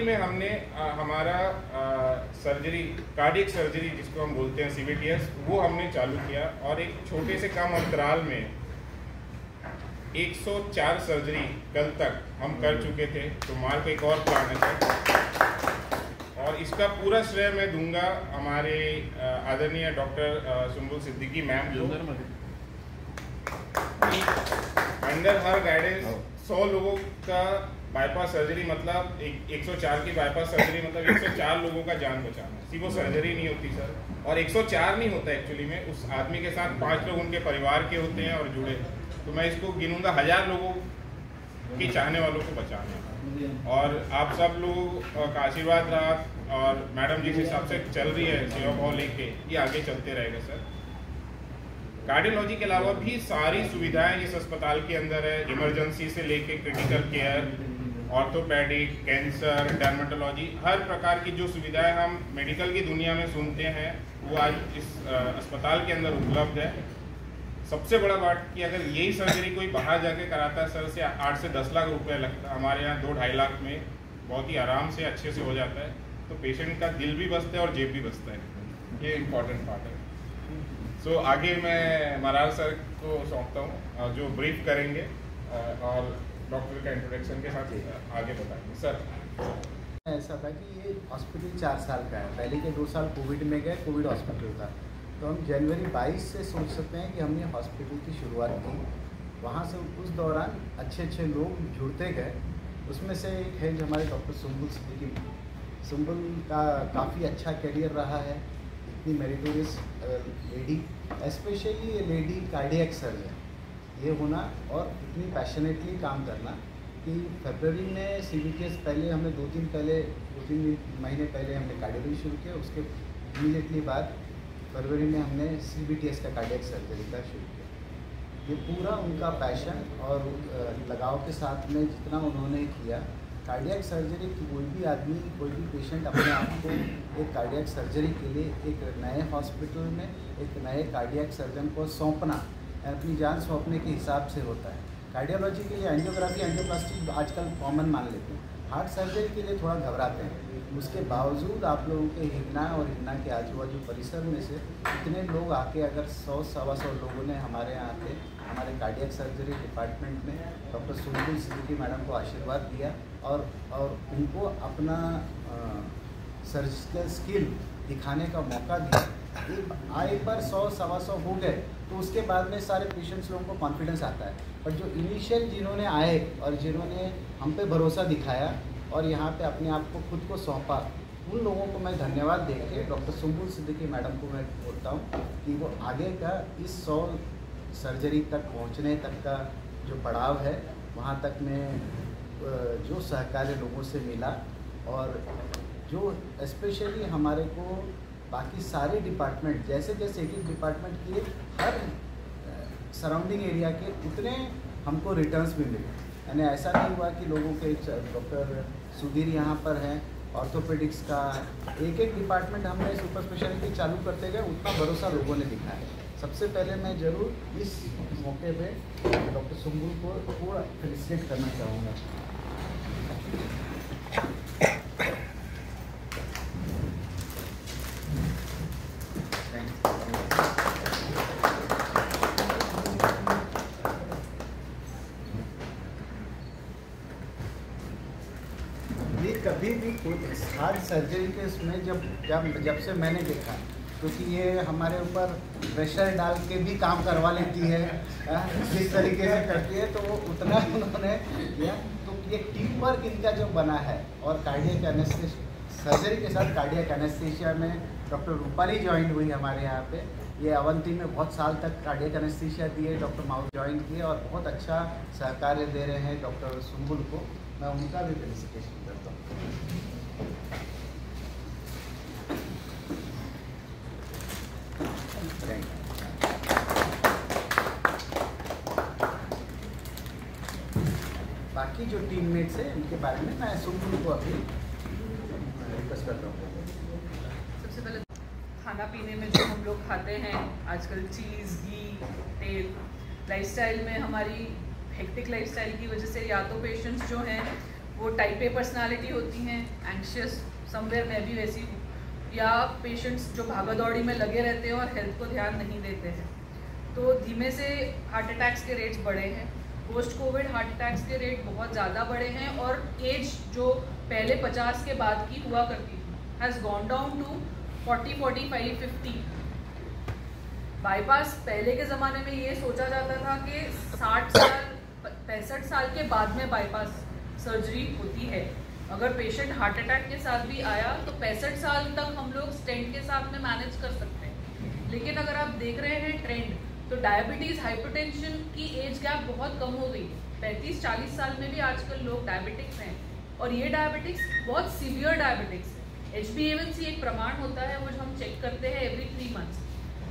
में हमने हमारा सर्जरी, कार्डियक सर्जरी जिसको हम बोलते हैं CVTS, वो हमने चालू किया और एक छोटे से कम अंतराल में 104 सर्जरी कल तक हम कर चुके थे। तो माल का एक और प्लान है सर, और इसका पूरा श्रेय मैं दूंगा हमारे आदरणीय डॉक्टर सुंबुल सिद्दीकी मैम को। अंडर हर गाइडेंस 100 लोगों का बाईपास सर्जरी, मतलब 104 की बाईपास सर्जरी मतलब 104 लोगों का जान बचाना। सिर्फ वो सर्जरी नहीं होती सर, और 104 नहीं होता एक्चुअली में, उस आदमी के साथ 5 लोग उनके परिवार के होते हैं और जुड़े। तो मैं इसको गिनूंगा 1000 लोगों की चाहने वालों को बचाना। और आप सब लोगों का आशीर्वाद रहा, और मैडम जिस हिसाब से चल रही है सेवा भाव लेके, ये आगे चलते रहेगा सर। कार्डियोलॉजी के अलावा भी सारी सुविधाएं इस अस्पताल के अंदर है, इमरजेंसी से लेके critical care, orthopaedic, cancer, dermatology, हर प्रकार की जो सुविधाएं हम मेडिकल की दुनिया में सुनते हैं वो आज इस अस्पताल के अंदर उपलब्ध है। सबसे बड़ा बात कि अगर यही सर्जरी कोई बाहर जाके कराता है सर, से 8 से 10 लाख रुपए लगता है, हमारे यहाँ 2-2.5 लाख में बहुत ही आराम से अच्छे से हो जाता है। तो पेशेंट का दिल भी बचता है और जेब भी बचता है, ये इम्पोर्टेंट पार्ट है। सो आगे मैं महाराज सर को सौंपता हूँ जो ब्रीफ करेंगे और डॉक्टर का इंट्रोडक्शन के साथ आगे बताएंगे। सर ऐसा था कि ये हॉस्पिटल 4 साल का है, पहले के 2 साल कोविड में गए, कोविड हॉस्पिटल था। तो हम जनवरी 22 से सोच सकते हैं कि हमने हॉस्पिटल की शुरुआत की। वहाँ से उस दौरान अच्छे लोग जुड़ते गए। उसमें से एक है जो हमारे डॉक्टर सुंबुल सिद्दीकी। सुंबुल का काफ़ी अच्छा करियर रहा है, इतनी मेरिटोरियस लेडी, स्पेशली ये लेडी कार्डियक सर्जन ये होना और इतनी पैशनेटली काम करना कि फरवरी में CVTS पहले हमने 2-3 महीने पहले हमने कार्डियोलॉजी शुरू किया, उसके इमीडिएटली बाद फरवरी में हमने CVTS का कार्डियक सर्जरी का शुरू किया। ये पूरा उनका पैशन और लगाव के साथ में जितना उन्होंने किया, कार्डियक सर्जरी की कोई भी आदमी, कोई भी पेशेंट अपने आप को एक कार्डियक सर्जरी के लिए एक नए हॉस्पिटल में एक नए कार्डियक सर्जन को सौंपना, अपनी जान सौंपने के हिसाब से होता है। कार्डियोलॉजी के लिए एंजियोग्राफी, एंजियोप्लास्टी आजकल कॉमन मान लेते हैं, हार्ट सर्जरी के लिए थोड़ा घबराते हैं। उसके बावजूद आप लोगों के हिरना और हिरना के आजू बाजू परिसर में से इतने लोग आके, अगर 100-125 लोगों ने हमारे यहाँ पे हमारे कार्डियक सर्जरी डिपार्टमेंट में डॉक्टर सुंबुल सिद्दीकी मैडम को आशीर्वाद दिया और उनको अपना सर्जिकल स्किल दिखाने का मौका दिया। एक आए पर 100-125 हो गए तो उसके बाद में सारे पेशेंट्स लोगों को कॉन्फिडेंस आता है। पर जो इनिशियल जिन्होंने आए और जिन्होंने हम पे भरोसा दिखाया और यहाँ पे अपने आप को खुद को सौंपा, उन लोगों को मैं धन्यवाद देके डॉक्टर सुंबुल सिद्दीकी मैडम को मैं बोलता हूँ कि वो आगे का इस 100 सर्जरी तक पहुँचने तक का जो पड़ाव है, वहाँ तक में जो सहकार्य लोगों से मिला और जो स्पेशली हमारे को बाकी सारे डिपार्टमेंट जैसे एक डिपार्टमेंट किए, हर सराउंडिंग एरिया के उतने हमको रिटर्न्स भी मिले। यानी ऐसा नहीं हुआ कि लोगों के डॉक्टर सुधीर यहाँ पर हैं, ऑर्थोपेडिक्स का एक डिपार्टमेंट हमने सुपर स्पेशलिटी चालू करते गए, उतना भरोसा लोगों ने दिखाया। सबसे पहले मैं ज़रूर इस मौके पे डॉक्टर सुंबुल को थोड़ा फेलिसिटेट करना चाहूँगा। कभी भी कोई हार्ट सर्जरी के उसमें जब से मैंने देखा, क्योंकि ये हमारे ऊपर प्रेशर डाल के भी काम करवा लेती है, जिस तरीके से करती है, तो वो उतना उन्होंने किया। तो ये टीम वर्क इनका जो बना है, और कार्डियक एनेस्थीसिया सर्जरी के साथ कार्डियक एनेस्थीसिया में डॉक्टर रूपाली ज्वाइन हुई हमारे यहाँ पे। ये अवंती में बहुत साल तक कार्डियक एनेस्थीसिया दिए, डॉक्टर माउथ ज्वाइन किए और बहुत अच्छा सहकार्य दे रहे हैं डॉक्टर सुंबुल को। मैं उनका भी फेलिसिटेशन करता हूँ। बाकी जो टीममेट्स हैं उनके बारे में मैं सुंबुल को अभी रिक्वेस्ट करता हूँ। सबसे पहले खाना पीने में जो हम लोग खाते हैं आजकल, चीज़, घी, तेल, लाइफस्टाइल में हमारी हेक्टिक लाइफस्टाइल की वजह से या तो पेशेंट्स जो हैं वो टाइप ए पर्सनालिटी होती हैं, एंग्शियस, समवेयर मैं भी वैसी हूँ, या पेशेंट्स जो भागा दौड़ी में लगे रहते हैं और हेल्थ को ध्यान नहीं देते हैं। तो धीमे से हार्ट अटैक्स के रेट्स बढ़े हैं, पोस्ट कोविड हार्ट अटैक्स के रेट बहुत ज़्यादा बढ़े हैं, और एज जो पहले 50 के बाद की हुआ करती थी has gone down to 40, 45, 50। Bypass पहले के ज़माने में ये सोचा जाता था कि 60 साल 65 साल के बाद में बाईपास सर्जरी होती है। अगर पेशेंट हार्ट अटैक के साथ भी आया तो 65 साल तक हम लोग स्टेंट के साथ में मैनेज कर सकते हैं। लेकिन अगर आप देख रहे हैं ट्रेंड, तो डायबिटीज़, हाइपरटेंशन की एज गैप बहुत कम हो गई है। 35-40 साल में भी आजकल लोग डायबिटिक्स हैं, और ये डायबिटिक्स बहुत सीवियर डायबिटिक्स है। HbA1c एक प्रमाण होता है वो जो हम चेक करते हैं एवरी 3 मंथ्स।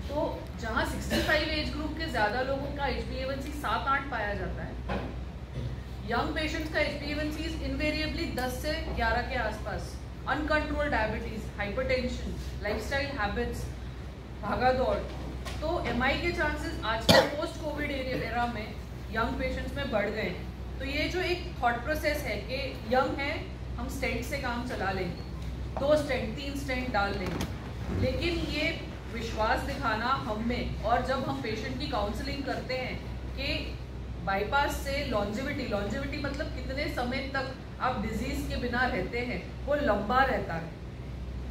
तो जहाँ 65 एज ग्रुप के ज़्यादा लोगों का HbA1c 7-8 पाया जाता है, यंग पेशेंट्स का HbA1c इनवेरिएबली 10 से 11 के आसपास। Uncontrolled diabetes, hypertension, lifestyle habits, भागा दौड़, तो MI के चांसेस आज के पोस्ट कोविड एरा में यंग पेशेंट्स में बढ़ गए हैं। तो ये जो एक थॉट प्रोसेस है कि यंग है, हम स्टेंट से काम चला लेंगे, 2 स्टेंट 3 स्टेंट डाल लेंगे, लेकिन ये विश्वास दिखाना हम में, और जब हम पेशेंट की काउंसलिंग करते हैं कि बाईपास से लॉन्जेविटी मतलब कितने समय तक आप डिजीज़ के बिना रहते हैं, वो लंबा रहता है।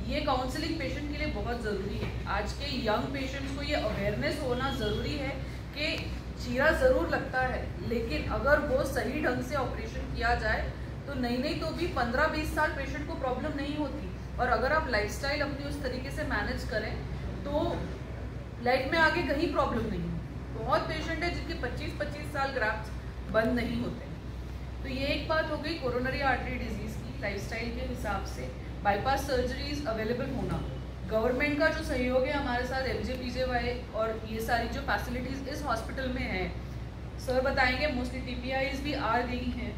ये काउंसलिंग पेशेंट के लिए बहुत ज़रूरी है। आज के यंग पेशेंट्स को ये अवेयरनेस होना ज़रूरी है कि चीरा ज़रूर लगता है, लेकिन अगर वो सही ढंग से ऑपरेशन किया जाए तो नहीं तो भी 15-20 साल पेशेंट को प्रॉब्लम नहीं होती। और अगर आप लाइफस्टाइल अपनी उस तरीके से मैनेज करें तो लाइफ में आगे कहीं प्रॉब्लम नहीं है। बहुत पेशेंट है जिनके 25-25 साल ग्राफ्ट बंद नहीं होते। तो ये एक बात हो गई कोरोनरी आर्टरी डिजीज़ की। लाइफस्टाइल के हिसाब से बाईपास सर्जरीज अवेलेबल होना, गवर्नमेंट का जो सहयोग है हमारे साथ, MJ-PJY और ये सारी जो फैसिलिटीज़ इस हॉस्पिटल में है, सर बताएंगे, मोस्टली TPIs भी आ गई हैं,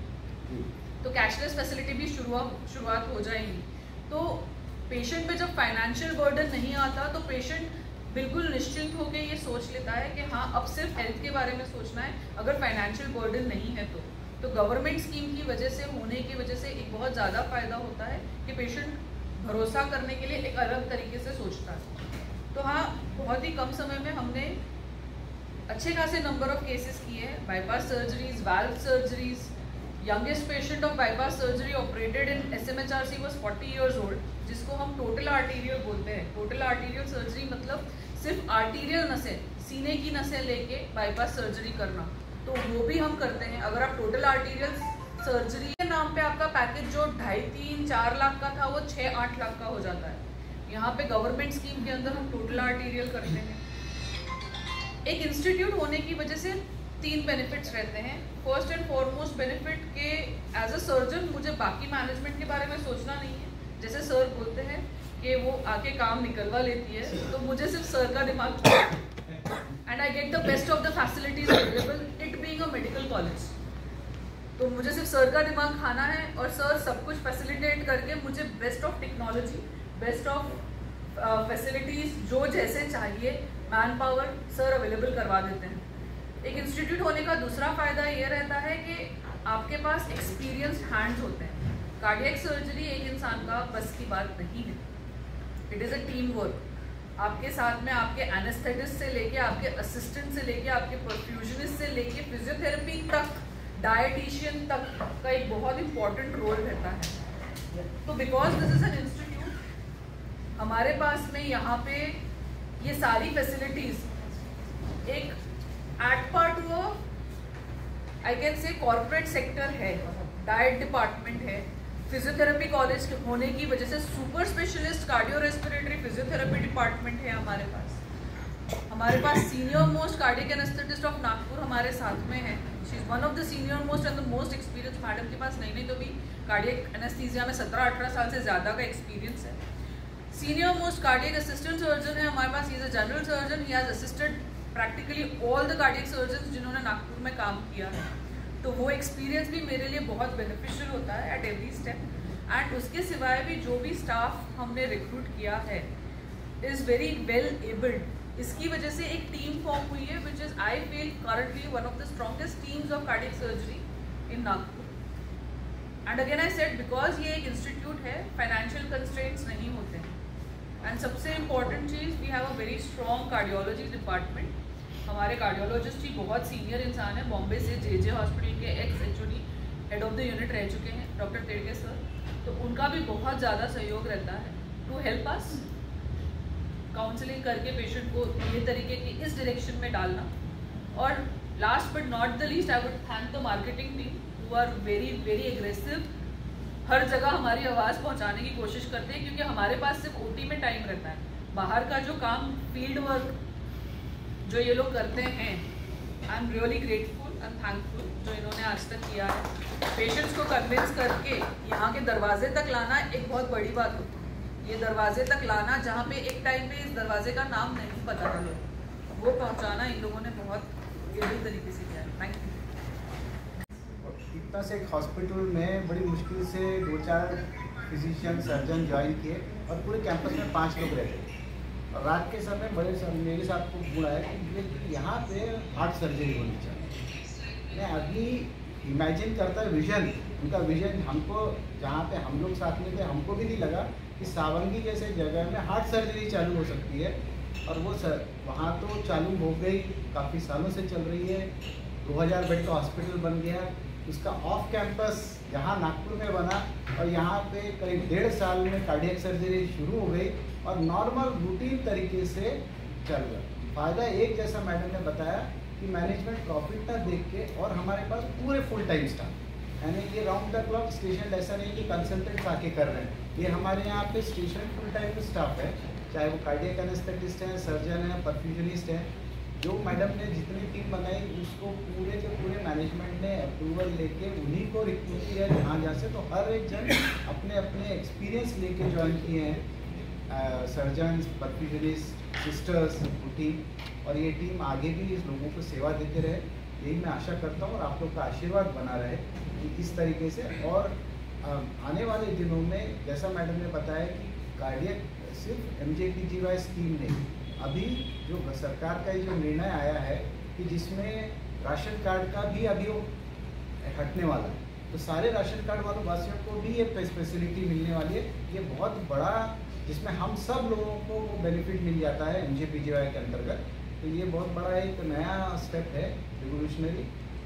तो कैशलेस फैसिलिटी भी शुरुआत हो जाएंगी। तो पेशेंट पे जब फाइनेंशियल बर्डन नहीं आता तो पेशेंट बिल्कुल निश्चिंत होकर ये सोच लेता है कि हाँ अब सिर्फ हेल्थ के बारे में सोचना है, अगर फाइनेंशियल बर्डन नहीं है तो गवर्नमेंट स्कीम की वजह से होने की वजह से एक बहुत ज़्यादा फ़ायदा होता है कि पेशेंट भरोसा करने के लिए एक अलग तरीके से सोचता है। तो हाँ, बहुत ही कम समय में हमने अच्छे खासे नंबर ऑफ केसेस किए हैं, bypass surgeries, valve surgeries. Youngest patient of bypass surgery operated in SMHRC was 40 years old, जिसको हम टोटल आर्टीरियल बोलते हैं। टोटल आर्टीरियल सर्जरी मतलब सिर्फ आर्टीरियल नसें, सीने की नसें लेके बाईपास सर्जरी करना, तो वो भी हम करते हैं। अगर आप टोटल आर्टीरियल सर्जरी के नाम पे आपका पैकेज जो 2.5-3-4 लाख का था वो 6-8 लाख का हो जाता है। यहाँ पे गवर्नमेंट स्कीम के अंदर हम टोटल आर्टीरियल करते हैं। एक इंस्टीट्यूट होने की वजह से 3 बेनिफिट्स रहते हैं। फर्स्ट एंड फॉरमोस्ट बेनिफिट के एज अ सर्जन मुझे बाकी मैनेजमेंट के बारे में सोचना नहीं है। जैसे सर बोलते हैं कि वो आके काम निकलवा लेती है, तो मुझे सिर्फ सर का दिमाग and I get the best of the facilities available, it being a medical college. तो मुझे सिर्फ सर का दिमाग खाना है और सर सब कुछ फैसिलिटेट करके मुझे best of technology, best of facilities जो जैसे चाहिए, मैन पावर सर अवेलेबल करवा देते हैं। एक इंस्टीट्यूट होने का दूसरा फ़ायदा ये रहता है कि आपके पास एक्सपीरियंस्ड हैंड्स होते हैं। कार्डियक सर्जरी एक इंसान का बस की बात नहीं है, it is a team work. आपके साथ में आपके एनेस्थेटिस्ट से लेके, आपके असिस्टेंट से लेके, आपके परफ्यूजनिस्ट से लेके, फिजियोथेरेपी तक, डायटिशियन तक का एक बहुत इंपॉर्टेंट रोल रहता है। तो because this is an institute, हमारे पास में यहाँ पे ये सारी फैसिलिटीज़ एक एट पार्ट वो I can say corporate sector है, डाइट डिपार्टमेंट है, फिजियोथेरेपी कॉलेज होने की वजह से super specialist cardio respiratory physiotherapy department है हमारे पास। हमारे पास senior most cardiac anaesthetist of Nagpur हमारे साथ में है। She is one of the senior most and the most experience. Madam के पास नहीं तो भी कार्डियक एनेस्थीसिया में 17-18 साल से ज़्यादा का एक्सपीरियंस है। Senior most cardiac assistant surgeon है हमारे पास, he is a general surgeon, he has assisted practically all the cardiac surgeon जिन्होंने नागपुर में काम किया है। तो वो एक्सपीरियंस भी मेरे लिए बहुत बेनिफिशियल होता है एट एवरी स्टेप। एंड उसके सिवाय भी जो भी स्टाफ हमने रिक्रूट किया है इज़ वेरी वेल एबल्ड। इसकी वजह से एक टीम फॉर्म हुई है which is I feel currently one of the strongest teams of cardiac surgery in Nagpur. And again I said because ये एक इंस्टीट्यूट है, फाइनेंशियल कंस्ट्रेंट्स नहीं होते हैं। एंड सबसे इम्पॉर्टेंट चीज़, we have a very strong cardiology department. हमारे cardiologist ही बहुत सीनियर इंसान है, बॉम्बे से जे हॉस्पिटल के ex-HOD head of the unit रह चुके हैं डॉक्टर तेड़के सर, तो उनका भी बहुत ज़्यादा सहयोग रहता है टू हेल्प अस काउंसलिंग करके पेशेंट को ये तरीके की इस डायरेक्शन में डालना। और last but not the least, I would thank the marketing team who are very very aggressive. हर जगह हमारी आवाज़ पहुंचाने की कोशिश करते हैं, क्योंकि हमारे पास सिर्फ OT में टाइम रहता है। बाहर का जो काम, फील्ड वर्क जो ये लोग करते हैं, I am really grateful and thankful जो इन्होंने आज तक किया है। पेशेंट्स को कन्विंस करके यहाँ के दरवाजे तक लाना एक बहुत बड़ी बात होती है। ये दरवाजे तक लाना, जहाँ पे एक टाइम पे इस दरवाजे का नाम नहीं पता था लोग, वो पहुँचाना इन लोगों ने बहुत गहरी तरीके से किया है। Thank you. इतना से एक हॉस्पिटल में बड़ी मुश्किल से 2-4 फिजिशियन सर्जन ज्वाइन किए और पूरे कैंपस में 5 लोग रहते थे। और रात के समय मेरे साथ को गुण आया कि यहाँ पे हार्ट सर्जरी होनी चाहिए। मैं अभी इमेजिन करता विजन, उनका विजन हमको, जहाँ पे हम लोग साथ में थे, हमको भी नहीं लगा कि सावंगी जैसे जगह में हार्ट सर्जरी चालू हो सकती है। और वो वहाँ तो चालू हो गई, काफ़ी सालों से चल रही है। 2000 बेड का हॉस्पिटल बन गया, उसका ऑफ कैंपस यहाँ नागपुर में बना और यहाँ पे करीब 1.5 साल में कार्डियक सर्जरी शुरू हो गई और नॉर्मल रूटीन तरीके से चल गया। फ़ायदा एक, जैसा मैडम ने बताया कि मैनेजमेंट प्रॉफिट ना देख के, और हमारे पास पूरे फुल टाइम स्टाफ, यानी ये राउंड द क्लॉक स्टेशन, ऐसा नहीं कि कंसल्टेंट्स आके कर रहे हैं। ये हमारे यहाँ पे स्टेशन फुल टाइम स्टाफ है, चाहे वो कार्डियक एनेस्थेटिस्ट हैं, सर्जन हैं, परफ्यूजनिस्ट हैं। जो मैडम ने जितनी टीम बनाई, उसको पूरे के पूरे मैनेजमेंट ने अप्रूवल लेके उन्हीं को रिक्रूट किया जहाँ से। तो हर एक जन अपने अपने एक्सपीरियंस लेके ज्वाइन किए हैं, सर्जन्स, परफ्यूजनिस्ट, सिस्टर्स, टीम। और ये टीम आगे भी इस लोगों को सेवा देते रहे, यही मैं आशा करता हूँ। और आप लोग का आशीर्वाद बना रहे कि इस तरीके से। और आने वाले दिनों में, जैसा मैडम ने बताया कि कार्डियक सिर्फ MJPGY स्कीम नहीं, अभी जो सरकार का जो निर्णय आया है कि जिसमें राशन कार्ड का भी अभी वो हटने वाला है, तो सारे राशन कार्ड वालों वासियों को भी ये फैसिलिटी मिलने वाली है। ये बहुत बड़ा, जिसमें हम सब लोगों को वो बेनिफिट मिल जाता है MJPGY के अंतर्गत। तो ये बहुत बड़ा एक नया स्टेप है, रिवोल्यूशनरी,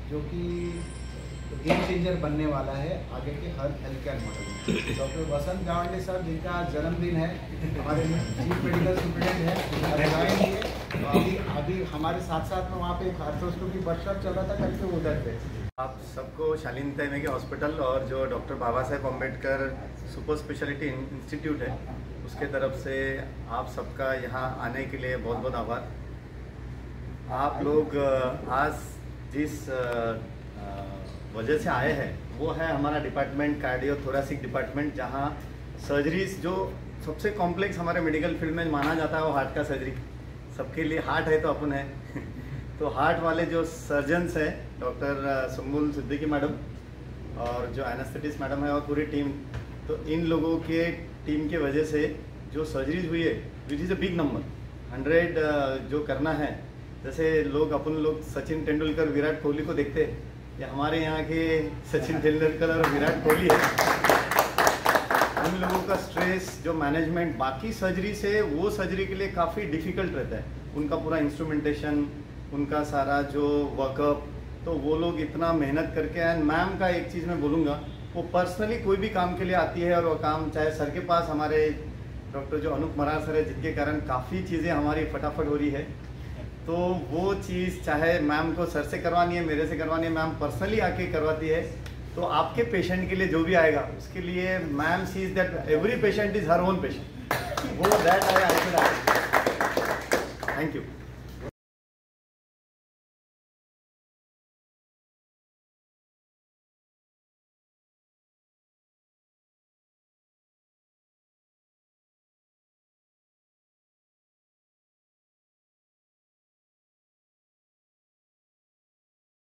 जो कि गेम चेंजर बनने वाला है आगे के हर हेल्थ केयर मॉडल में। डॉक्टर वसंत गावंडे साहब, जिनका जन्मदिन है, हमारे चीफ मेडिकल सुप्रिटेंडेंट है, तो अभी हमारे साथ साथ में वहाँ पे एक आर्थ्रोस्कोपी वर्कशॉप चल रहा था कल के उधर पे। आप सबको शालीन तैयमे हॉस्पिटल और जो doctor Baba Saheb Ambedkar super speciality institute है, उसके तरफ से आप सबका यहाँ आने के लिए बहुत बहुत आभार। आप लोग आज जिस वजह से आए हैं वो है हमारा डिपार्टमेंट, कार्डियोथोरेसिक डिपार्टमेंट, जहाँ सर्जरीज जो सबसे कॉम्प्लेक्स हमारे मेडिकल फील्ड में माना जाता है वो हार्ट का सर्जरी। सबके लिए हार्ट है तो अपन है तो हार्ट वाले जो सर्जन्स हैं, डॉक्टर सुम्बुल सिद्दीकी मैडम और जो एनेस्थेटिस्ट मैडम है और पूरी टीम, तो इन लोगों के टीम के वजह से जो सर्जरीज हुई है, which is a big number, 100 जो करना है। जैसे अपन लोग सचिन तेंदुलकर, विराट कोहली को देखते हैं, ये हमारे यहाँ के सचिन तेंदुलकर और विराट कोहली है। उन लोगों का स्ट्रेस, जो मैनेजमेंट बाकी सर्जरी से, वो सर्जरी के लिए काफ़ी डिफ़िकल्ट रहता है। उनका पूरा इंस्ट्रूमेंटेशन, उनका सारा जो वर्कअप, तो वो लोग इतना मेहनत करके। एंड मैम का एक चीज़ मैं बोलूँगा, वो पर्सनली कोई भी काम के लिए आती है, और वो काम चाहे सर के पास हमारे डॉक्टर जो अनूप मरार सर है, जिनके कारण काफ़ी चीज़ें हमारी फटाफट हो रही है, तो वो चीज़ चाहे मैम को सर से करवानी है, मेरे से करवानी है, मैम पर्सनली आके करवाती है। तो आपके पेशेंट के लिए जो भी आएगा, उसके लिए ma'am sees that every patient is her own patient, वो दैट आई। Thank you.